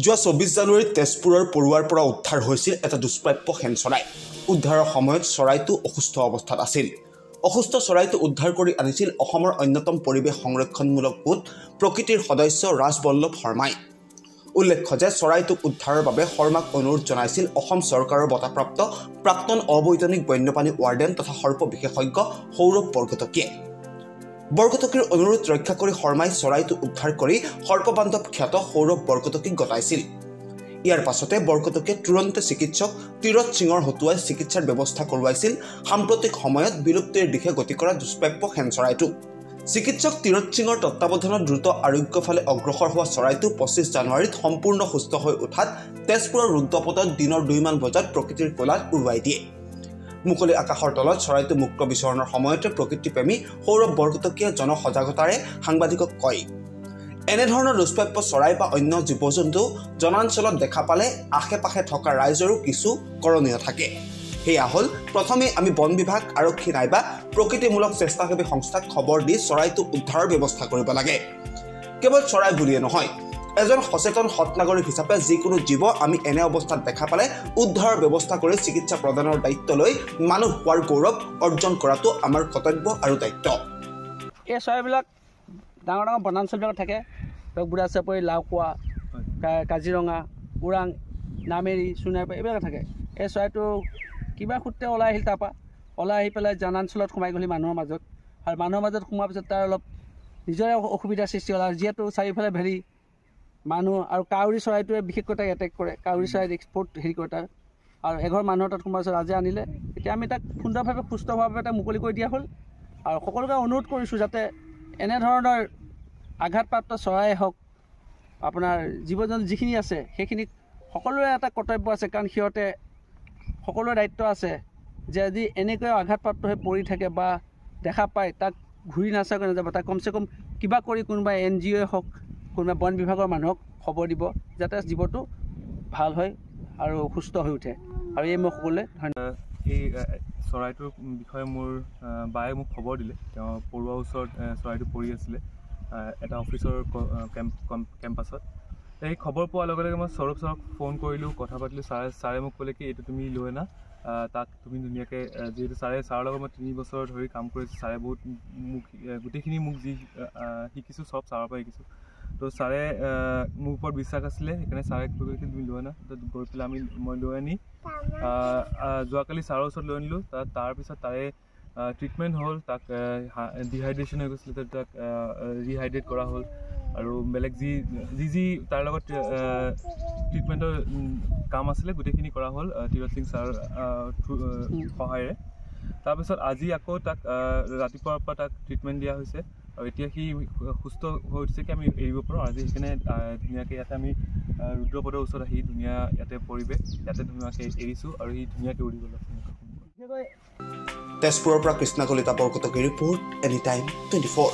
যোৱা 24 জানুৱাৰীত তেজপুৰৰ পৰুৱাৰ পৰা উদ্ধাৰ হৈছিল এটা দুষ্প্ৰাপ্য হেন চৰাই। উদ্ধাৰৰ সময়ত চৰাইটো অসুস্থ অৱস্থাত আছিল। অসুস্থ চৰাইটো উদ্ধাৰ কৰি আনিছিল অসমৰ অন্যতম পৰিৱেশ সংৰক্ষণমূলক গোট প্ৰকৃতিৰ সদস্য ৰাজবল্লভ শৰ্মাই। উল্লেখ্য যে চৰাইটোক উদ্ধাৰৰ বাবে শৰ্মাক অনুৰোধ জনাইছিল অসম চৰকাৰৰ বঁটাপ্ৰাপ্ত প্ৰাক্তন অবৈতনিক বন্যপ্ৰাণী ৱাৰ্ডেন তথা সৰ্প বিশেষজ্ঞ সৌৰভ বৰকটকীয়ে। বৰকটকীৰ অনুৰোধ ৰক্ষা কৰি শৰ্মাই চৰাইটো উদ্ধাৰ কৰি সৰ্পবান্ধৱ খ্যাত সৌৰভ বৰকটকীক গতাইছিল। ইয়াৰ পাছতে বৰকটকীয়ে তুৰন্তে চিকিৎসক তীৰত সিঙৰ হতুৱাই চিকিৎসাৰ ব্যৱস্থা কৰোৱাইছিল সাম্প্ৰতিক সময়ত বিলুপ্তিৰ দিশে গতি কৰা দুষ্প্ৰাপ্য হেন চৰাইটো। চিকিৎসক তীৰত সিঙৰ তত্বাৱধানত দ্ৰুত আৰোগ্য ফালে অগ্ৰসৰ হোৱা চৰাইটো 25 জানুৱাৰীত সম্পূৰ্ণ সুস্থ হৈ উঠাত তেজপুৰৰ ৰুদ্ৰপথত দিনৰ 2 মান বজাত প্ৰকৃতিৰ কোলাত উৰুৱাই দিয়ে। মুকলি আকাশৰ তলত চৰাইটো মুক্ত বিচৰণৰ সময়তে প্ৰকৃতিপ্ৰেমী সৌৰভ বৰকটকীয়ে জনসজাগতাৰে সাংবাদিকক কয়, এনেধৰণৰ দুষ্প্ৰাপ্য চৰাই বা অন্য জীৱ-জন্তু জনাঞ্চলত দেখা পালে আশে-পাশে থকা ৰাইজৰো কিছু কৰণীয় থাকে। সেয়া হ'ল প্ৰথমে আমি বন বিভাগ, আৰক্ষী নাইবা প্ৰকৃতিমূলক স্বেচ্ছাসেৱী সংস্থাক খবৰ দি চৰাইটো উদ্ধাৰৰ ব্যৱস্থা কৰিব লাগে। কেৱল চৰাই বুলিয়ে নহয়, এজন সচেতন সৎ নাগৰিক হিচাপে যিকোনো জীৱ আমি এনে অৱস্থাত দেখা পালে উদ্ধাৰৰ ব্যৱস্থা কৰি চিকিৎসা প্ৰদানৰ দায়িত্ব লৈ মানুহ হোৱাৰ গৌৰৱ অৰ্জন কৰাটো আমাৰ কৰ্তব্য আৰু দায়িত্ব। এই চৰাইবিলাক ডাঙৰ ডাঙৰ বনাঞ্চলবিলাকত থাকে, ধৰক বুঢ়া চাপৰি, লাওকোৱা, কাজিৰঙা, ওৰাং, নামেৰি, সোণাইপা এইবিলাক থাকে। এই চৰাইটো কিবা সূত্ৰে ওলাই আহিল, তাৰপৰা ওলাই আহি পেলাই জনাঞ্চলত সোমাই গ'ল মানুহৰ মাজত, আৰু মানুহৰ মাজত সোমোৱাৰ পিছত তাৰ অলপ নিজৰে অসুবিধাৰ সৃষ্টি হ'ল। আৰু যিহেতু চাৰিওফালে ভেৰি মানুহ আৰু কাউৰী চৰাইটোৱে বিশেষকৈ তাক এটেক কৰে, কাউৰী চৰাই এক্সপৰ্ট হেৰি কৰে তাৰ, আৰু এঘৰ মানুহৰ তাত সোমোৱাৰ পিছত আজি আনিলে। এতিয়া আমি তাক সুন্দৰভাৱে সুস্থ হোৱাৰ বাবে তাক মুকলি কৰি দিয়া হ'ল। আৰু সকলোকে অনুৰোধ কৰিছোঁ যাতে এনেধৰণৰ আঘাতপ্ৰাপ্ত চৰাই হওক, আপোনাৰ জীৱ-জন্তু যিখিনি আছে সেইখিনিক সকলোৰে এটা কৰ্তব্য আছে, কাৰণ সিহঁতে সকলোৰে দায়িত্ব আছে যে যদি এনেকৈ আঘাতপ্ৰাপ্ত হৈ পৰি থাকে বা দেখা পায় তাক ঘূৰি নাচাকৈ নাযাব, তাক কমচে কম কিবা কৰি কোনোবা NGOই হওক, কোনোবা বন বিভাগৰ মানুহক খবৰ দিব যাতে জীৱটো ভাল হয় আৰু সুস্থ হৈ উঠে। আৰু এই মই সকলোৱে ধন্যবাদ। এই চৰাইটোৰ বিষয়ে মোৰ বায়ে মোক খবৰ দিলে। তেওঁ পৰুৱাৰ ওচৰত চৰাইটো পৰি আছিলে এটা অফিচৰ কেম্পাছত। সেই খবৰ পোৱাৰ লগে লগে মই সৌৰভ ছাৰক ফোন কৰিলোঁ, কথা পাতিলোঁ। ছাৰে মোক ক'লে কি এইটো তুমি লৈ আনা, তাক তুমি ধুনীয়াকৈ, যিহেতু ছাৰৰ লগত মই 3 বছৰ ধৰি কাম কৰিছোঁ। ছাৰে বহুত মোক গোটেইখিনি মোক যি শিকিছোঁ চব ছাৰৰ পৰা শিকিছোঁ। তো ছাৰে মোৰ ওপৰত বিশ্বাস আছিলে, সেইকাৰণে ছাৰে ক'লে কি তুমি লৈ আনা। গৈ পেলাই মই লৈ আনি যোৱাকালি ছাৰৰ ওচৰত লৈ আনিলোঁ। তাৰপিছত তাৰে ট্ৰিটমেণ্ট হ'ল, তাক ডিহাইড্ৰেশ্যন হৈ গৈছিলে, তাক ৰিহাইড্ৰেট কৰা হ'ল, আৰু বেলেগ যি তাৰ লগত ট্ৰিটমেণ্টৰ কাম আছিলে গোটেইখিনি কৰা হ'ল তীৰত সিং ছাৰ সহায়েৰে। তাৰপিছত আজি আকৌ তাক ৰাতিপুৱাৰ পৰা তাক ট্ৰিটমেণ্ট দিয়া হৈছে, আৰু এতিয়া সি সুস্থ হৈ উঠিছে কি আমি এৰিব পাৰোঁ। আজি সেইকাৰণে ধুনীয়াকৈ ইয়াতে আমি ৰুদ্ৰপথৰ ওচৰত আহি ধুনীয়া ইয়াতে পৰিৱেশ, ইয়াতে ধুনীয়াকৈ এৰিছোঁ, আৰু সি ধুনীয়াকৈ উৰি গ'ল। তেজপুৰৰ পৰা কৃষ্ণা কলিতা বৰকটকীৰ ৰিপৰ্ট, এনি টাইম 24।